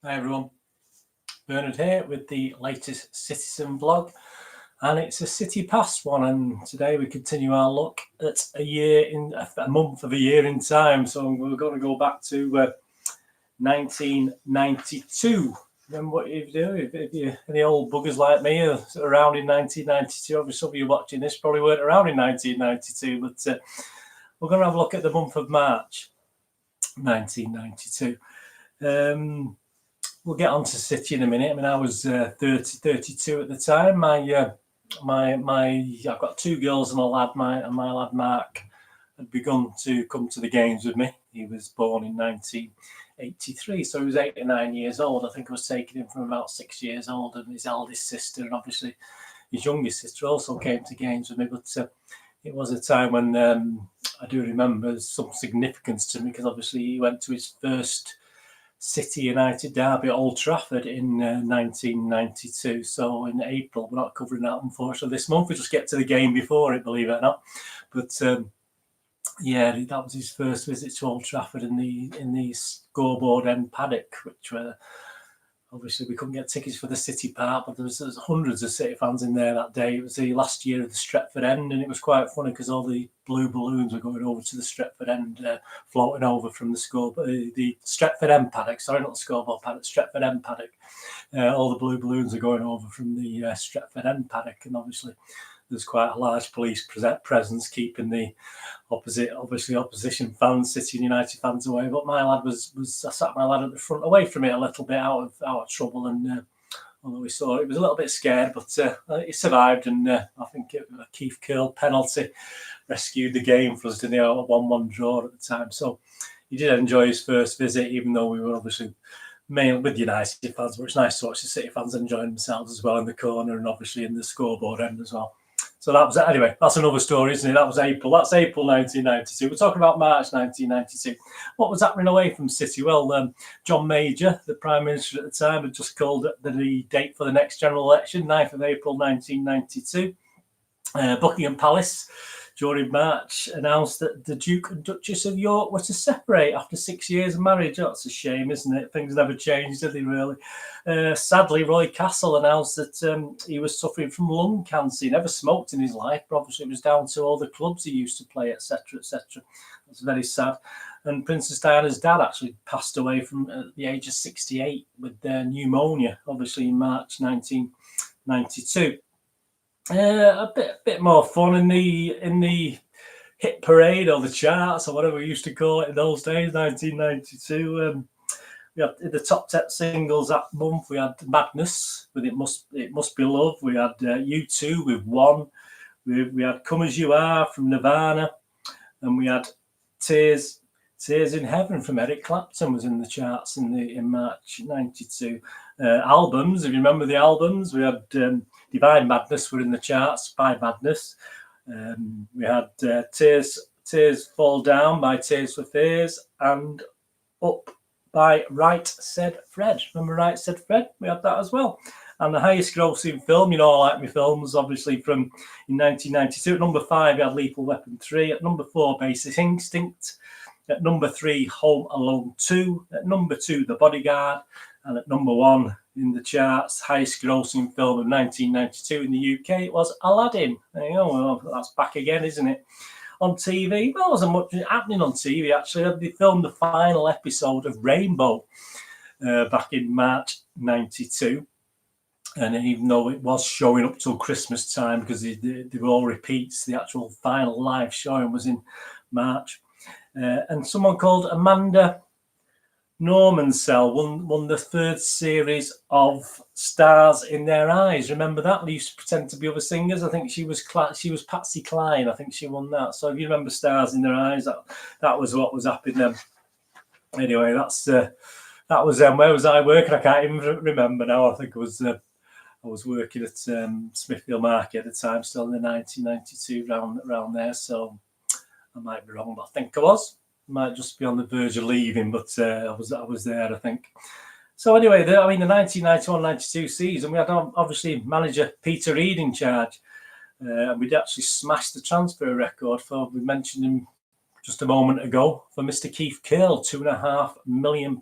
Hi everyone, Bernard here with the latest Citizen vlog, and it's a City Past one, and today we continue our look at a month of a year in time. So we're going to go back to 1992. Remember what you do if you're any old buggers like me are around in 1992. Obviously some of you watching this probably weren't around in 1992, but we're going to have a look at the month of March 1992. We'll get on to City in a minute. I mean, I was 32 at the time. I've got two girls and a lad. My lad Mark had begun to come to the games with me. He was born in 1983, so he was 8 or 9 years old. I think I was taking him from about 6 years old, and his eldest sister and obviously his youngest sister also came to games with me. But it was a time when I do remember some significance to me, because obviously he went to his first City United derby at Old Trafford in 1992. So in April, we're not covering that unfortunately this month. We just get to the game before it, believe it or not. But yeah, that was his first visit to Old Trafford in the scoreboard end paddock, which were obviously we couldn't get tickets for the City part, but there was hundreds of City fans in there that day. It was the last year of the Stretford end, and it was quite funny because all the blue balloons were going over to the Stretford end, floating over from the Stretford end paddock. Sorry, not the scoreboard paddock, Stretford end paddock. All the blue balloons are going over from the Stretford end paddock, and obviously there's quite a large police presence keeping the opposition fans, City and United fans away. But my lad I sat my lad at the front, away from it a little bit, out of trouble. And although we saw it, he was a little bit scared, but he survived. And I think a Keith Curl penalty rescued the game for us, didn't he? A 1-1 draw at the time. So he did enjoy his first visit, even though we were obviously mainly with United fans. But it's nice to watch the City fans enjoying themselves as well in the corner and obviously in the scoreboard end as well. So that was it. Anyway, that's another story, isn't it? That was April. That's April 1992. We're talking about March 1992. What was happening away from City? Well, John Major, the Prime Minister at the time, had just called the date for the next general election, 9th of April 1992. Buckingham Palace, during March, announced that the Duke and Duchess of York were to separate after 6 years of marriage. Oh, that's a shame, isn't it? Things never changed, did they, really? Sadly, Roy Castle announced that he was suffering from lung cancer. He never smoked in his life, but obviously it was down to all the clubs he used to play, etc., etc. That's very sad. And Princess Diana's dad actually passed away from at the age of 68 with pneumonia, obviously in March 1992. A bit more fun in the hit parade or the charts or whatever we used to call it in those days, 1992. We had the top 10 singles that month. We had Madness with It Must Be Love. We had U2 with One. We had Come As You Are from Nirvana, and we had Tears in Heaven from Eric Clapton was in the charts in March 92. Albums, if you remember the albums, we had Divine Madness were in the charts by Madness. We had Tears Fall Down by Tears for Fears, and Up by Right Said Fred. Remember Right Said Fred? We had that as well. And the highest grossing film, you know, I like my films, obviously, from in 1992. At number 5, we had Lethal Weapon 3. At number 4, Basic Instinct. At number 3, Home Alone 2. At number 2, The Bodyguard. And at number 1 in the charts, highest grossing film of 1992 in the UK, it was Aladdin. There you go. Well, that's back again, isn't it? On TV, well, there wasn't much happening on TV, actually. They filmed the final episode of Rainbow back in March 92. And even though it was showing up till Christmas time, because they were all repeats, the actual final live showing was in March. And someone called Amanda Normansell won the 3rd series of Stars in Their Eyes. Remember that? They used to pretend to be other singers. I think she was Patsy Cline. I think she won that. So if you remember Stars in Their Eyes, that was what was happening then. Anyway, that was them. Where was I working? I can't even remember now. I think I was working at Smithfield Market at the time, still in the 1992 around there. So I might be wrong, but I think I was. Might just be on the verge of leaving, but I was there, I think. So anyway, the 1991-92 season, we had obviously manager Peter Reid in charge. We'd actually smashed the transfer record we mentioned him just a moment ago, for Mr. Keith Curl, £2.5 million.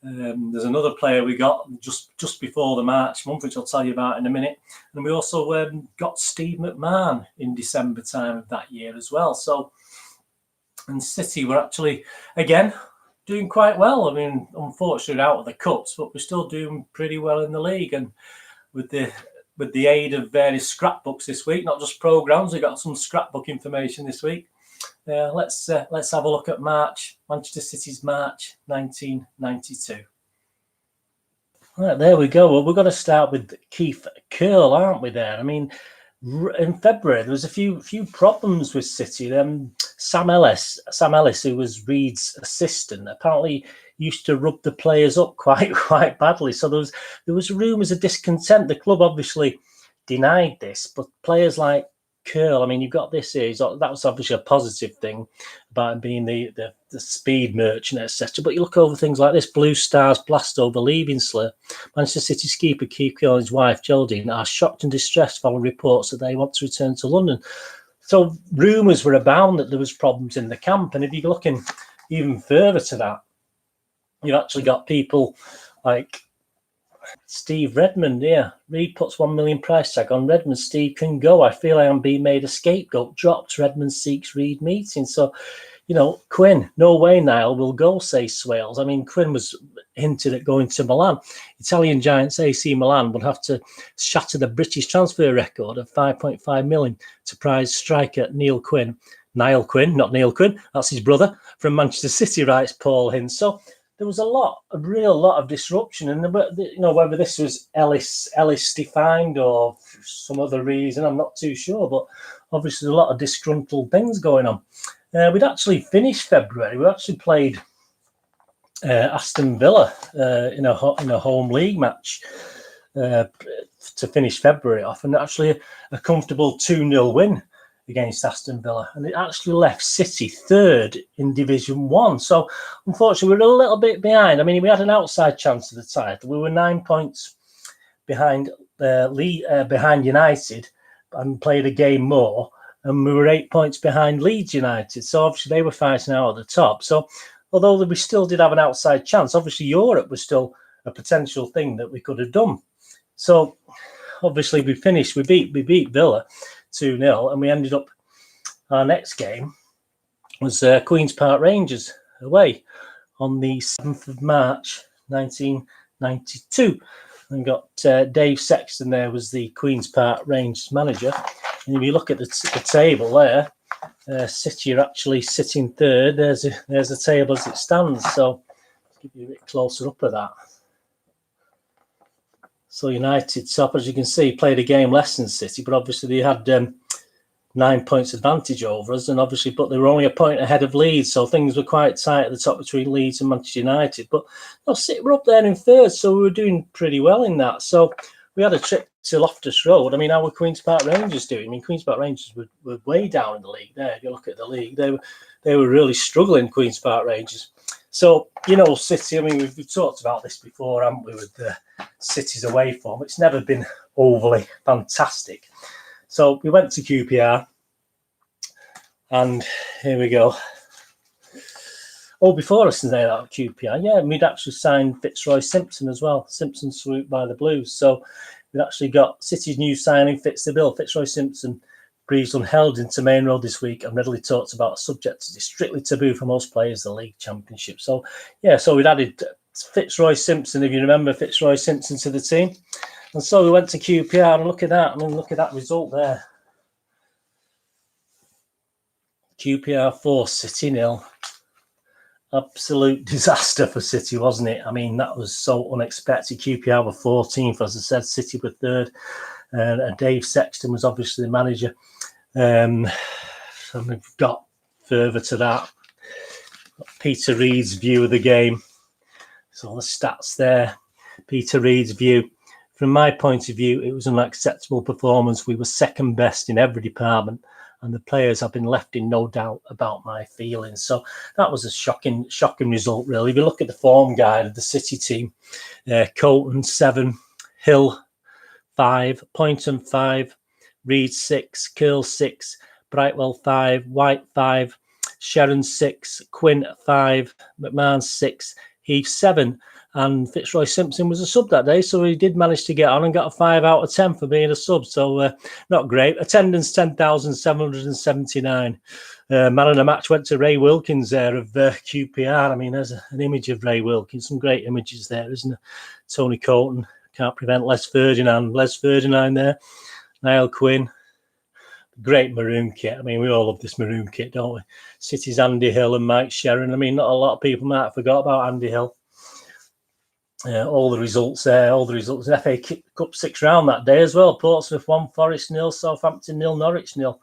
There's another player we got just before the March month, which I'll tell you about in a minute. And we also got Steve McMahon in December time of that year as well. So, and City were actually, again, doing quite well. I mean, unfortunately out of the cups, but we're still doing pretty well in the league. And with the aid of various scrapbooks this week, not just programmes, we got some scrapbook information this week. Let's have a look at March, Manchester City's March 1992. Right, there we go. Well, we're going to start with Keith Curle, aren't we? There, I mean, in February there was a few problems with City. Sam Ellis, who was Reed's assistant, apparently used to rub the players up quite badly. So there was rumours of discontent. The club obviously denied this, but players like Curle, I mean, you've got this here. That was obviously a positive thing about him being the speed merchant, etc. But you look over things like this: Blue Stars blast over leaving slur. Manchester City's keeper Keith Curle and his wife Geraldine are shocked and distressed following reports that they want to return to London. So rumours were abound that there was problems in the camp, and if you're looking even further to that, you've actually got people like Steve Redmond. Yeah, Reed puts £1 million price tag on Redmond. Steve can go. I feel I am being made a scapegoat. Dropped. Redmond seeks Reed meeting. So, you know, Quinn, no way Niall will go, say Swales. I mean, Quinn was hinted at going to Milan. Italian giants AC Milan would have to shatter the British transfer record of 5.5 million to prize striker Niall Quinn, not Neil Quinn, that's his brother, from Manchester City, writes Paul Hinds. So there was a real lot of disruption, and you know, whether this was Ellis defined or some other reason, I'm not too sure. But obviously, a lot of disgruntled things going on. We'd actually finished February. We actually played Aston Villa in a home league match to finish February off, and actually a comfortable 2-0 win against Aston Villa, and it actually left City third in Division 1. So, unfortunately, we're a little bit behind. I mean, we had an outside chance of the title. We were 9 points behind United and played a game more, and we were 8 points behind Leeds United. So, obviously, they were fighting out at the top. So, although we still did have an outside chance, obviously, Europe was still a potential thing that we could have done. So, obviously, we beat Villa 2-0, and we ended up, our next game was Queen's Park Rangers away on the 7th of March 1992, and got Dave Sexton there was the Queen's Park Rangers manager. And if you look at the table there, City are actually sitting third. There's the table as it stands. So I'll give you a bit closer up of that. So United top, as you can see, played a game less than City, but obviously they had 9 points advantage over us, and obviously, but they were only a point ahead of Leeds, so things were quite tight at the top between Leeds and Manchester United. But no, City were up there in third, so we were doing pretty well in that. So we had a trip to Loftus Road. I mean, how were Queen's Park Rangers doing? I mean, Queen's Park Rangers were way down in the league there. If you look at the league, they were really struggling, Queen's Park Rangers. So, you know, City, I mean, we've talked about this before, haven't we, with the City's away form. It's never been overly fantastic. So we went to QPR, and here we go. Oh, before us in there at QPR, yeah, we'd actually signed Fitzroy Simpson as well. Simpson swooped by the Blues. So we'd actually got City's new signing, fits the bill. Fitzroy Simpson breathed unheld into Main Road this week and readily talks about a subject that is strictly taboo for most players, the league championship. So, yeah, so we'd added Fitzroy Simpson, if you remember Fitzroy Simpson, to the team. And so we went to QPR, and look at that. I mean, look at that result there. QPR 4, City 0. Absolute disaster for City, wasn't it? I mean, that was so unexpected. QPR were 14th, as I said, City were third. And Dave Sexton was obviously the manager. So we've got further to that. Peter Reid's view of the game. So the stats there. Peter Reid's view. From my point of view, it was an unacceptable performance. We were second best in every department, and the players have been left in no doubt about my feelings. So that was a shocking result, really. If you look at the form guide of the City team, Colton 7, Hill 5, Poynton 5, Reed 6, Curl 6, Brightwell 5, White 5, Sharon 6, Quinn 5, McMahon 6, Heath 7. and Fitzroy Simpson was a sub that day, so he did manage to get on and got a 5 out of 10 for being a sub. So not great. Attendance 10,779. Man of the match went to Ray Wilkins there of QPR. I mean, there's an image of Ray Wilkins. Some great images there, isn't there? Tony Colton, can't prevent Les Ferdinand there. Niall Quinn. Great maroon kit. I mean, we all love this maroon kit, don't we? City's Andy Hill and Mike Sherrin. I mean, not a lot of people might have forgot about Andy Hill. All the results there, FA Cup 6 round that day as well. Portsmouth 1, Forest 0, Southampton 0, Norwich 0.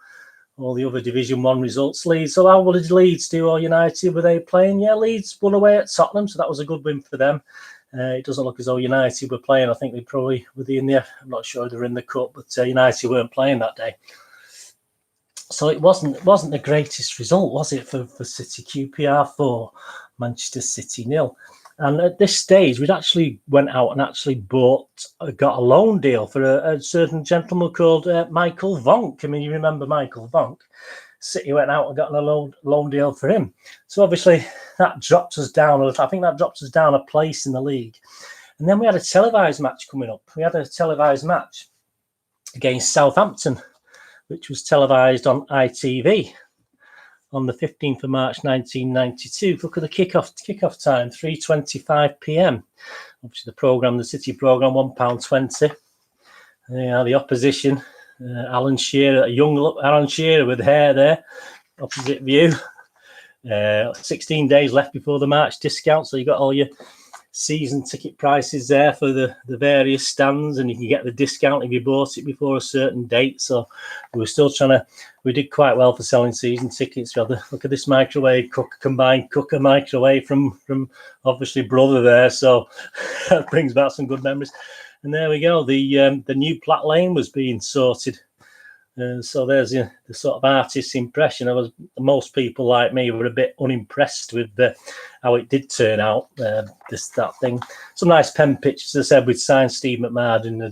All the other Division 1 results. Leeds. So how did Leeds do, or United? Were they playing? Yeah, Leeds won away at Tottenham, so that was a good win for them. It doesn't look as though United were playing. I think they probably were in there. I'm not sure they were in the cup, but United weren't playing that day. So it wasn't the greatest result, was it, for City? QPR 4, Manchester City 0. And at this stage, we'd actually went out and actually got a loan deal for a certain gentleman called Michael Vonk. I mean, you remember Michael Vonk? City went out and got a loan deal for him. So obviously that dropped us down a little. I think that dropped us down a place in the league. And then we had a televised match coming up. We had a televised match against Southampton, which was televised on ITV on the 15th of March 1992. Look at the kickoff time, 3:25 p.m. Obviously the City programme, £1.20. The opposition, Alan Shearer, a young Alan Shearer with hair there, opposite view. 16 days left before the March discount, so you got all your season ticket prices there for the various stands, and you can get the discount if you bought it before a certain date. So we were still we did quite well for selling season tickets. We had look at this microwave combined cooker microwave from obviously brother there, so that brings back some good memories. And there we go, the new Platt Lane was being sorted. So there's the sort of artist's impression. Most people like me were a bit unimpressed with how it did turn out. That thing. Some nice pen pictures, as I said, with signed Steve McMahon in the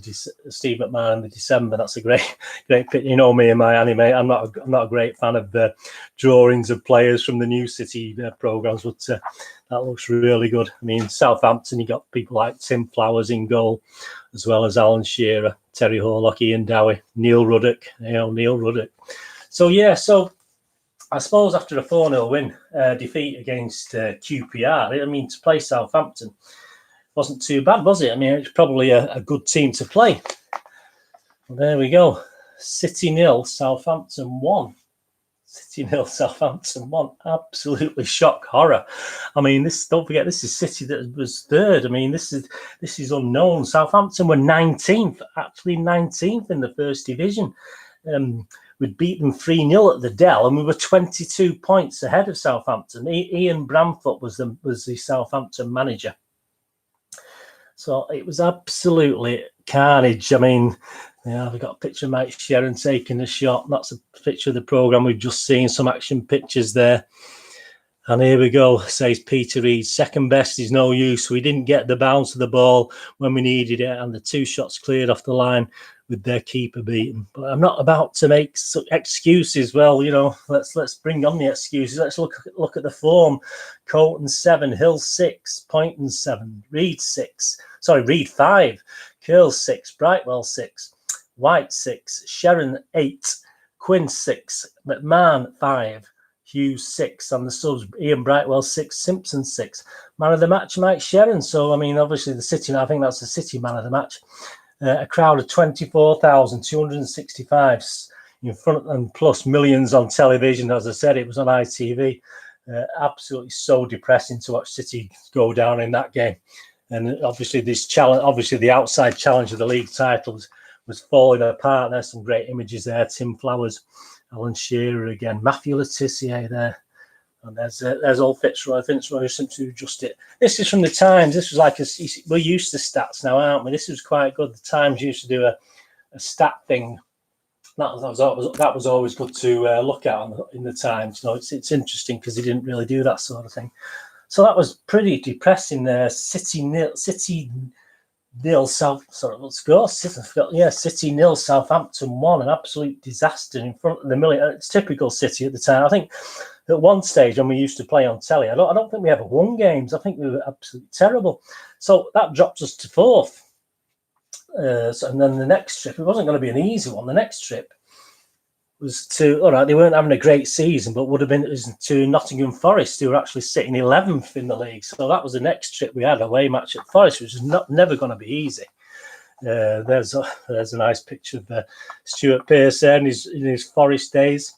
December. That's a great picture. You know me and my anime. I'm not a great fan of the drawings of players from the new City programs, but that looks really good. I mean, Southampton, you got people like Tim Flowers in goal, as well as Alan Shearer, Terry Horlock, Ian Dowie, Neil Ruddock. So I suppose after a 4-0 win, defeat against QPR, I mean, to play Southampton wasn't too bad, was it? I mean, it's probably a good team to play. Well, there we go. City 0, Southampton 1. City 0, Southampton 1. Absolutely shock horror. I mean, don't forget, this is City that was third. I mean, this is unknown. Southampton were 19th in the first division. We'd beat them 3-0 at the Dell, and we were 22 points ahead of Southampton. Ian Bramfoot was the Southampton manager. So it was absolutely carnage. I mean, we've got a picture of Mike Sherrin taking a shot. That's a picture of the programme we've just seen, some action pictures there. And here we go, says Peter Reid. Second best is no use. We didn't get the bounce of the ball when we needed it, and the 2 shots cleared off the line with their keeper beaten. But I'm not about to make excuses. Well, let's bring on the excuses. Let's look at the form. Colton 7, Hill 6, Poynton 7, Reid 5, Curl 6, Brightwell 6, White 6, Sherrin 8, Quinn 6, McMahon 5, Hughes 6 on the subs, Ian Brightwell 6, Simpson 6. Man of the match, Mike Sherrin. So, I mean, obviously the City, I think that's the City man of the match. A crowd of 24,265 in front, and plus millions on television. As I said, it was on ITV. Absolutely so depressing to watch City go down in that game. And obviously the outside challenge of the league titles was falling apart. There's some great images there. Tim Flowers, Alan Shearer again, Matthew Letitia there. And there's old Fitzroy Simpson who just it. This is from the Times. This was like we're used to stats now, aren't we? This was quite good. The Times used to do a stat thing. That was always good to look at in the Times. It's interesting because they didn't really do that sort of thing. So that was pretty depressing there. City 0 Southampton 1, an absolute disaster in front of the million. It's typical City at the time. I think at one stage when we used to play on telly, I don't think we ever won games. I think we were absolutely terrible. So that dropped us to 4th. And then the next trip, it wasn't going to be an easy one. The next trip was to, all right, they weren't having a great season, but would have been to Nottingham Forest, who were actually sitting 11th in the league. So that was the next trip we had, away match at Forest, which was never going to be easy. There's a nice picture of Stuart Pearce there in his Forest days.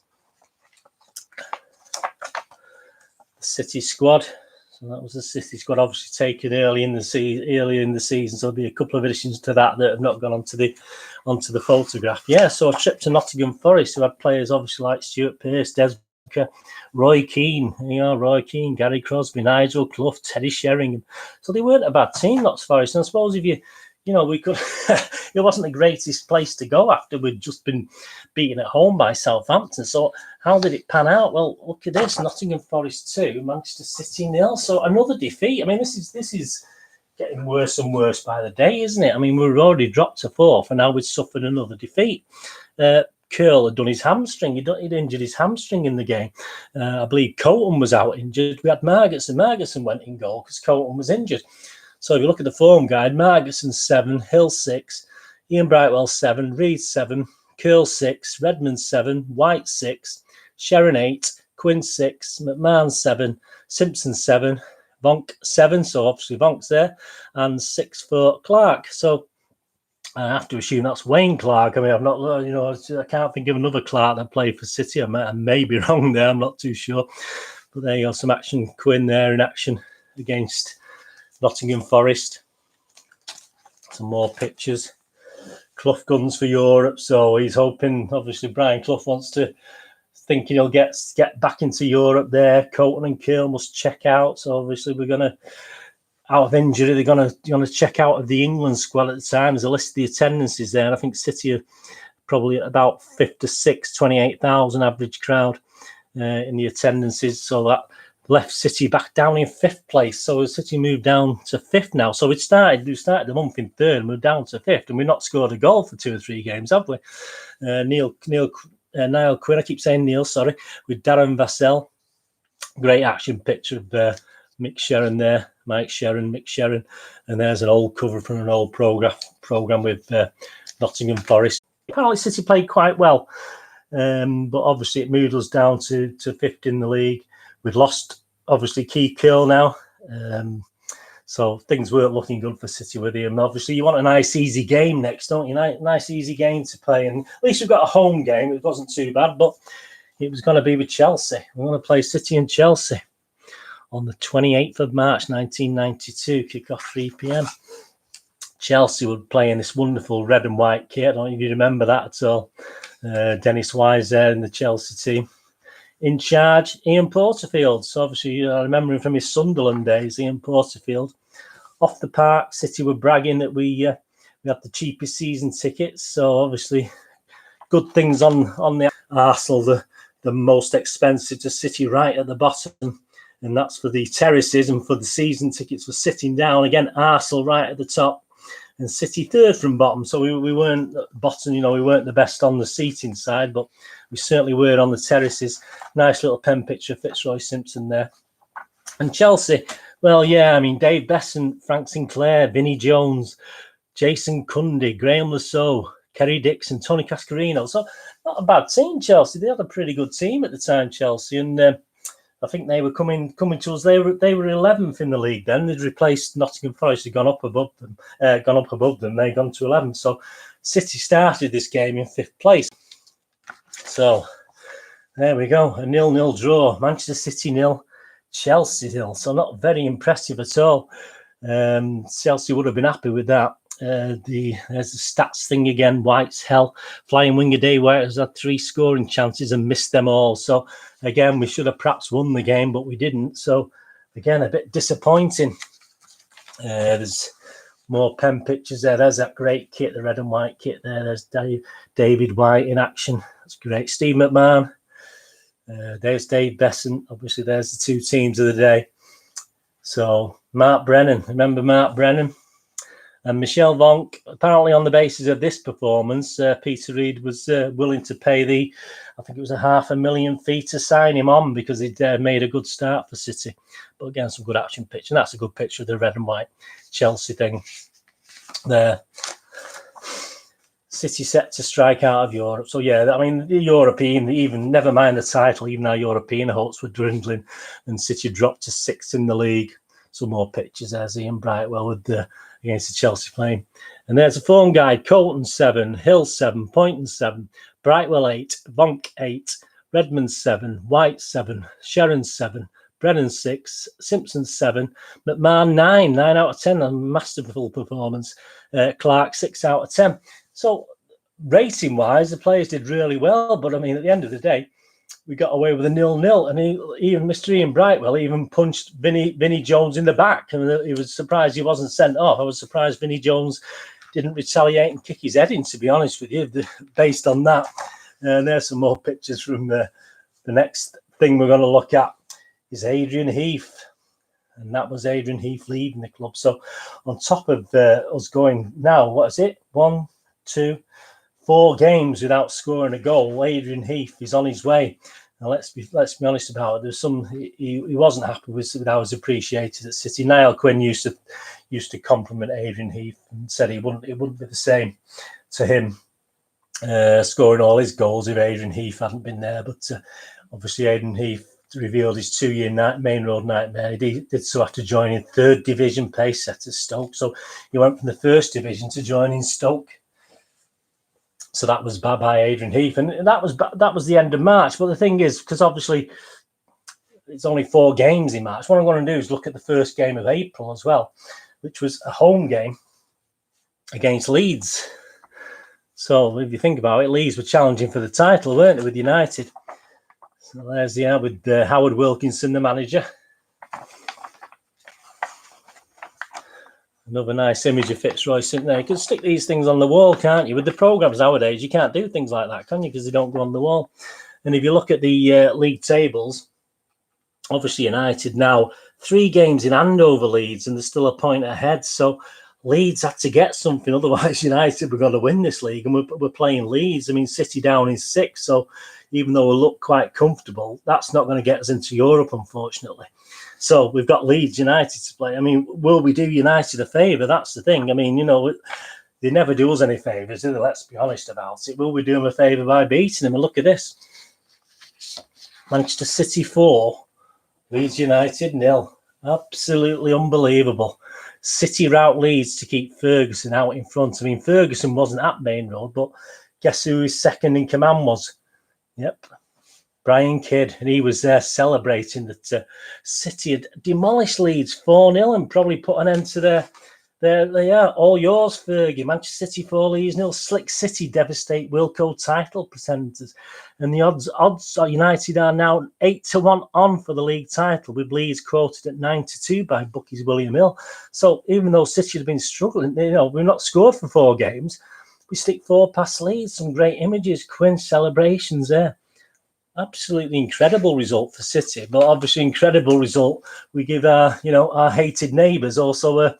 The City squad. So that was the City squad, obviously taken early in the season. So there'll be a couple of additions to that have not gone onto the photograph. Yeah, so a trip to Nottingham Forest, who had players obviously like Stuart Pearce, Des Walker, Roy Keane, Gary Crosby, Nigel Clough, Teddy Sheringham. So they weren't a bad team, Notts Forest. And I suppose if we could, it wasn't the greatest place to go after we'd just been beaten at home by Southampton. So how did it pan out? Well, look at this: Nottingham Forest 2, Manchester City 0. So another defeat. I mean, this is getting worse and worse by the day, isn't it? I mean, we've already dropped to 4th, and now we've suffered another defeat. Curl had done his hamstring. He'd injured his hamstring in the game. I believe Colton was out injured. We had Margetson. Margetson went in goal because Colton was injured. So if you look at the form guide, Margetson 7, Hill 6, Ian Brightwell 7, Reed 7, Curl 6, Redmond 7, White 6, Sharon 8, Quinn 6, McMahon 7, Simpson 7, Vonk 7, so obviously Vonk's there, and 6 for Clark. So I have to assume that's Wayne Clark. I mean, I've not, I can't think of another Clark that played for City. I may be wrong there, I'm not too sure. But there you go, some action. Quinn there in action against Nottingham Forest. Some more pictures. Clough guns for Europe, so he's hoping. Obviously, Brian Clough thinking he'll get back into Europe there. Colton and Curl must check out. So obviously, we're gonna, out of injury, they're gonna check out of the England squad at the time. There's a list of the attendances there, and I think City are probably at about 5th to 6th, 28,000 average crowd in the attendances. So that left City back down in 5th place. So City moved down to 5th now. So we started the month in 3rd and moved down to 5th, and we've not scored a goal for 2 or 3 games, have we? Niall Quinn, I keep saying Neil, sorry, with Darren Vassell. Great action picture of Mick Sherron there, Mick Sherron, and there's an old cover from an old program with Nottingham Forest. Apparently City played quite well, but obviously it moved us down to 5th in the league. We'd lost, obviously, Keith Curl now. So things weren't looking good for City with him. Obviously, you want a nice, easy game next, don't you? Nice, easy game to play. And at least we've got a home game. It wasn't too bad, but it was going to be with Chelsea. We're going to play City and Chelsea on the 28th of March, 1992, kick-off 3 p.m. Chelsea would play in this wonderful red and white kit. I don't know if you remember that at all. Dennis Wise there in the Chelsea team. In charge, Ian Porterfield. So obviously, I remember him from his Sunderland days, Ian Porterfield. Off the park, City were bragging that we had the cheapest season tickets. So obviously, good things on the Arsenal, the most expensive to City right at the bottom. And that's for the terraces, and for the season tickets for sitting down. Again, Arsenal right at the top and City 3rd from bottom. So we weren't at the bottom, we weren't the best on the seating side, but we certainly were on the terraces. Nice little pen picture of Fitzroy Simpson there. And Chelsea, well, yeah, I mean, Dave Besant, Frank Sinclair, Vinnie Jones, Jason Cundy, Graham Lasso, Kerry Dixon, Tony Cascarino. So not a bad team, Chelsea. They had a pretty good team at the time, Chelsea. And I think they were coming to us. They were 11th in the league then. They'd replaced Nottingham Forest, had gone up above them. They'd gone to 11th. So City started this game in 5th place. So there we go, a 0-0 draw. Manchester City 0, Chelsea 0. So not very impressive at all. Chelsea would have been happy with that. There's the stats thing again. White's hell. Flying winger Dave White has had 3 scoring chances and missed them all. So again, we should have perhaps won the game, but we didn't. So again, a bit disappointing. There's more pen pictures there. There's that great kit, the red and white kit there. There's David White in action. That's great. Steve McMahon. There's Dave Besant. Obviously, there's the 2 teams of the day. So Mark Brennan. Remember Mark Brennan? And Michel Vonk, apparently on the basis of this performance, Peter Reid was willing to pay I think it was £500,000 fee to sign him on because he'd made a good start for City. But again, some good action picture. And that's a good picture of the red and white Chelsea thing there. City set to strike out of Europe. So, yeah, I mean, the European, even never mind the title, even our European hopes were dwindling and City dropped to 6th in the league. Some more pictures there's Ian Brightwell with against the Chelsea playing. And there's a form guide: Colton 7, Hill 7, Poynton 7, Brightwell 8, Vonk 8, Redmond 7, White 7, Sharon 7, Brennan 6, Simpson 7, McMahon 9 out of 10, a masterful performance. Clark 6 out of 10. So rating-wise, the players did really well. But, I mean, at the end of the day, we got away with a 0-0. And even Mr. Ian Brightwell even punched Vinnie Jones in the back. And he was surprised he wasn't sent off. I was surprised Vinnie Jones didn't retaliate and kick his head in, to be honest with you, based on that. And there's some more pictures from the next thing we're going to look at is Adrian Heath. And that was Adrian Heath leaving the club. So on top of us going now, what is it? 1, 2, 4 games without scoring a goal, Adrian Heath is on his way. Now let's be honest about it. There's some he wasn't happy with how it was appreciated at City. Niall Quinn used to compliment Adrian Heath and said it wouldn't be the same to him scoring all his goals if Adrian Heath hadn't been there. But obviously Adrian Heath revealed his 2-year main road nightmare. He did so after joining 3rd Division pace setter Stoke. So he went from the 1st Division to joining Stoke. So that was bye-bye Adrian Heath. And that was the end of March. But the thing is, because obviously it's only 4 games in March, what I'm going to do is look at the first game of April as well, which was a home game against Leeds. So if you think about it, Leeds were challenging for the title, weren't they, with United? So there's with Howard Wilkinson, the manager. Another nice image of Fitzroy sitting there. You can stick these things on the wall, can't you? With the programmes nowadays, you can't do things like that, can you? Because they don't go on the wall. And if you look at the league tables, obviously United now 3 games in hand over Leeds, and they're still a point ahead. So Leeds had to get something, otherwise United were going to win this league. And we're playing Leeds. I mean, City down in 6th, so even though we look quite comfortable, that's not going to get us into Europe, unfortunately. So we've got Leeds United to play. I mean, will we do United a favour? That's the thing. I mean, they never do us any favours, do they? Let's be honest about it. Will we do them a favour by beating them? And look at this. Manchester City 4, Leeds United 0. Absolutely unbelievable. City rout Leeds to keep Ferguson out in front. I mean, Ferguson wasn't at Main Road, but guess who his second in command was? Yep, Brian Kidd, and he was there celebrating that City had demolished Leeds 4-0 and probably put an end to their all yours, Fergie. Manchester City 4, Leeds 0. Slick City devastate Wilco title pretenders. And the odds are United are now 8-1 on for the league title, with Leeds quoted at 9-2 by Bookies William Hill. So even though City have been struggling, we've not scored for 4 games. We stick 4 past Leeds. Some great images, Quinn celebrations there. Absolutely incredible result for City, but obviously incredible result. We give our hated neighbours also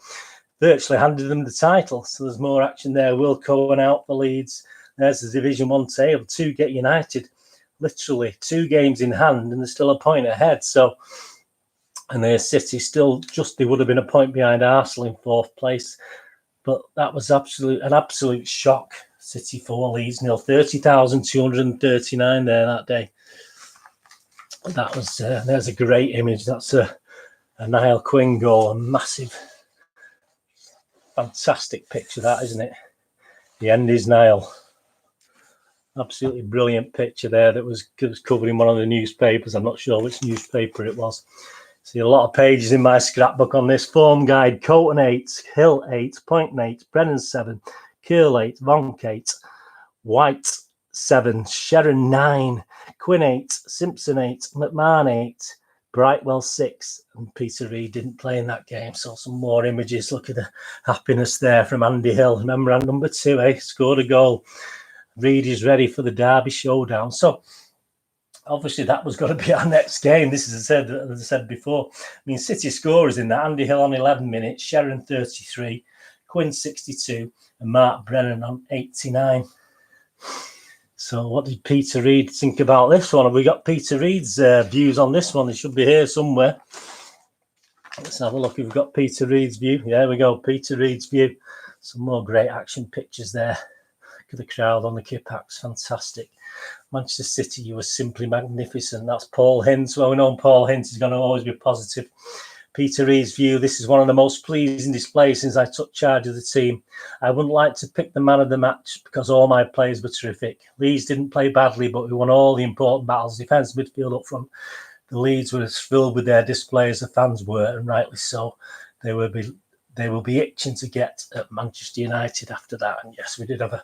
virtually handed them the title. So there's more action there. Wilco went out for Leeds. There's the Division 1 table. 2 get United. Literally 2 games in hand, and they're still a point ahead. So, and there's City still they would have been a point behind Arsenal in 4th place. But that was an absolute shock. City 4, Leeds 0. 30,239 there that day. That was there's a great image. That's a Niall Quinn goal, a massive, fantastic picture, that, isn't it? The end is Niall. Absolutely brilliant picture there that was covered in one of the newspapers. I'm not sure which newspaper it was. See a lot of pages in my scrapbook on this form guide. Colton 8, Hill 8, Poynton 8, Brennan 7, Curl 8, Vonk 8, White 7, Sharon 9, Quinn 8, Simpson 8, McMahon 8, Brightwell 6, and Peter Reid didn't play in that game. So some more images. Look at the happiness there from Andy Hill. Remember, at number 2, scored a goal. Reid is ready for the Derby showdown. So obviously that was going to be our next game. This is, as I said before, I mean, City scorers in that. Andy Hill on 11 minutes, Sharon 33, Quinn 62, and Mark Brennan on 89. So what did Peter Reid think about this one? Have we got Peter Reid's views on this one? It should be here somewhere. Let's have a look if we've got Peter Reid's view. Yeah, there we go, Peter Reid's view. Some more great action pictures there. Look at the crowd on the Kippax, fantastic. Manchester City, you were simply magnificent. That's Paul Hint. Well, we know Paul Hint is going to always be positive. Peter Reid's view, this is one of the most pleasing displays since I took charge of the team. I wouldn't like to pick the man of the match because all my players were terrific. Leeds didn't play badly, but we won all the important battles. Defence, midfield, up front. The Leeds were as filled with their display as the fans were, and rightly so. They will be itching to get at Manchester United after that. And yes, we did have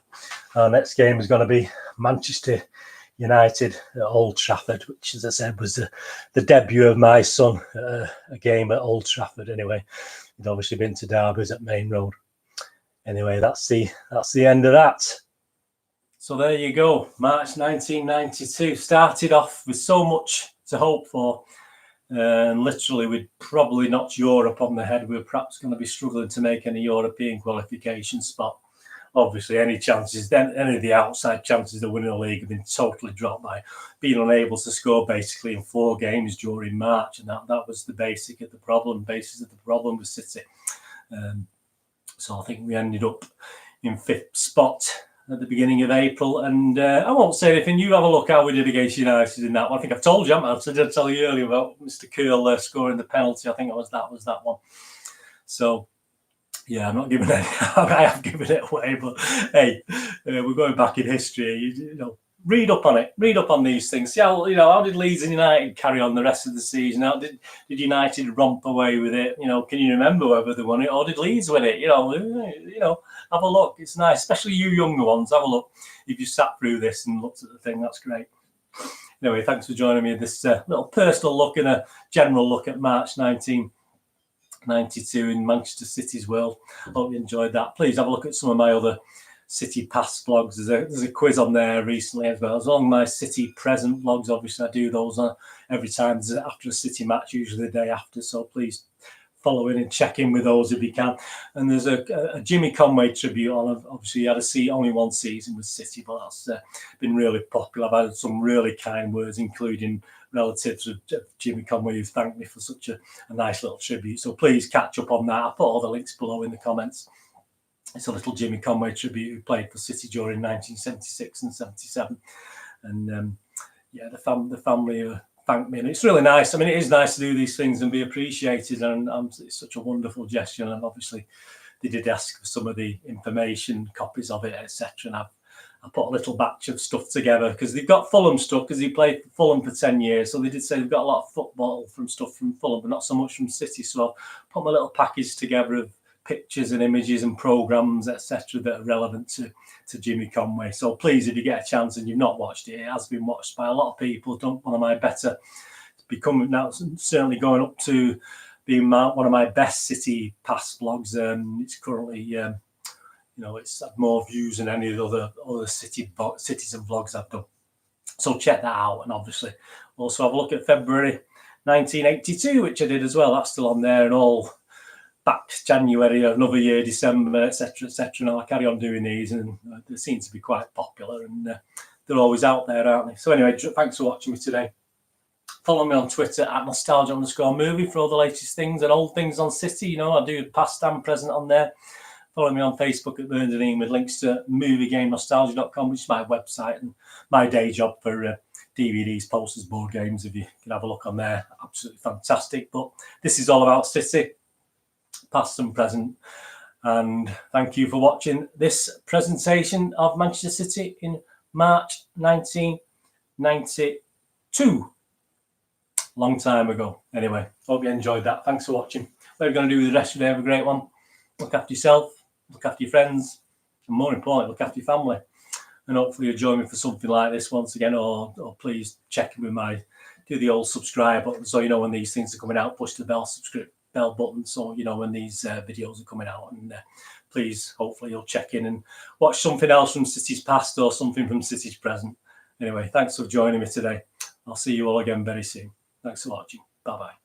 our next game is going to be Manchester United at Old Trafford, which, as I said, was the debut of my son, a game at Old Trafford. Anyway, he'd obviously been to Derby's at Main Road. Anyway, that's the end of that. So there you go. March 1992 started off with so much to hope for. And literally, we'd probably knocked Europe on the head. We were perhaps going to be struggling to make any European qualification spot. Obviously, any of the outside chances of winning the league have been totally dropped by being unable to score basically in 4 games during March, and that was the basis of the problem with City. So I think we ended up in 5th spot at the beginning of April, and I won't say anything. You have a look how we did against United in that one. I think I've told you, haven't I? I did tell you earlier about Mr. Curl scoring the penalty. I think it was that one. So. Yeah, I'm not giving it. I have given it away, but hey, we're going back in history. You know, read up on it. Read up on these things. See how did Leeds and United carry on the rest of the season? How did United romp away with it? Can you remember whether they won it or did Leeds win it? Have a look. It's nice, especially you younger ones. Have a look if you sat through this and looked at the thing. That's great. Anyway, thanks for joining me in this little personal look and a general look at March 1992 in Manchester City's world. Hope you enjoyed that. Please have a look at some of my other City past vlogs. There's a quiz on there recently as well. As long as my City present vlogs, obviously I do those every time after a City match, usually the day after. So please follow in and check in with those if you can. And there's a Jimmy Conway tribute on. Obviously he had only 1 season with City, but that's been really popular. I've had some really kind words, including relatives of Jimmy Conway who thanked me for such a nice little tribute. So please catch up on that. I'll put all the links below in the comments. It's a little Jimmy Conway tribute who played for City during 1976 and 77. And the family thanked me. And it's really nice. I mean, it is nice to do these things and be appreciated. And it's such a wonderful gesture. And obviously they did ask for some of the information, copies of it, etc. And I put a little batch of stuff together because they've got Fulham stuff because he played for Fulham for 10 years. So they did say they've got a lot of football stuff from Fulham, but not so much from City. So I put my little package together of pictures and images and programmes, etc. that are relevant to Jimmy Conway. So please, if you get a chance and you've not watched it, it has been watched by a lot of people. One of my better, becoming now certainly going up to being one of my best City past vlogs. It's currently... it's had more views than any of the other citizen vlogs I've done. So check that out. And obviously also have a look at February 1982, which I did as well. That's still on there, and all back January, another year, December, etc., etc. And I carry on doing these, and they seem to be quite popular, and they're always out there, aren't they? So anyway, thanks for watching me today. Follow me on Twitter at nostalgia_movie for all the latest things and old things on City. I do past and present on there. Follow me on Facebook at Burns and Ian with links to moviegamenostalgia.com, which is my website and my day job for DVDs, posters, board games. If you can have a look on there, absolutely fantastic. But this is all about City, past and present. And thank you for watching this presentation of Manchester City in March 1992. Long time ago. Anyway, hope you enjoyed that. Thanks for watching. What are you going to do with the rest of the day? Have a great one. Look after yourself. Look after your friends, and more importantly, look after your family. And hopefully you'll join me for something like this once again, or please check in with do the old subscribe button so you know when these things are coming out. Push the bell button so you know when these videos are coming out. And please, hopefully you'll check in and watch something else from City's past or something from City's present. Anyway, thanks for joining me today. I'll see you all again very soon. Thanks for watching. Bye-bye.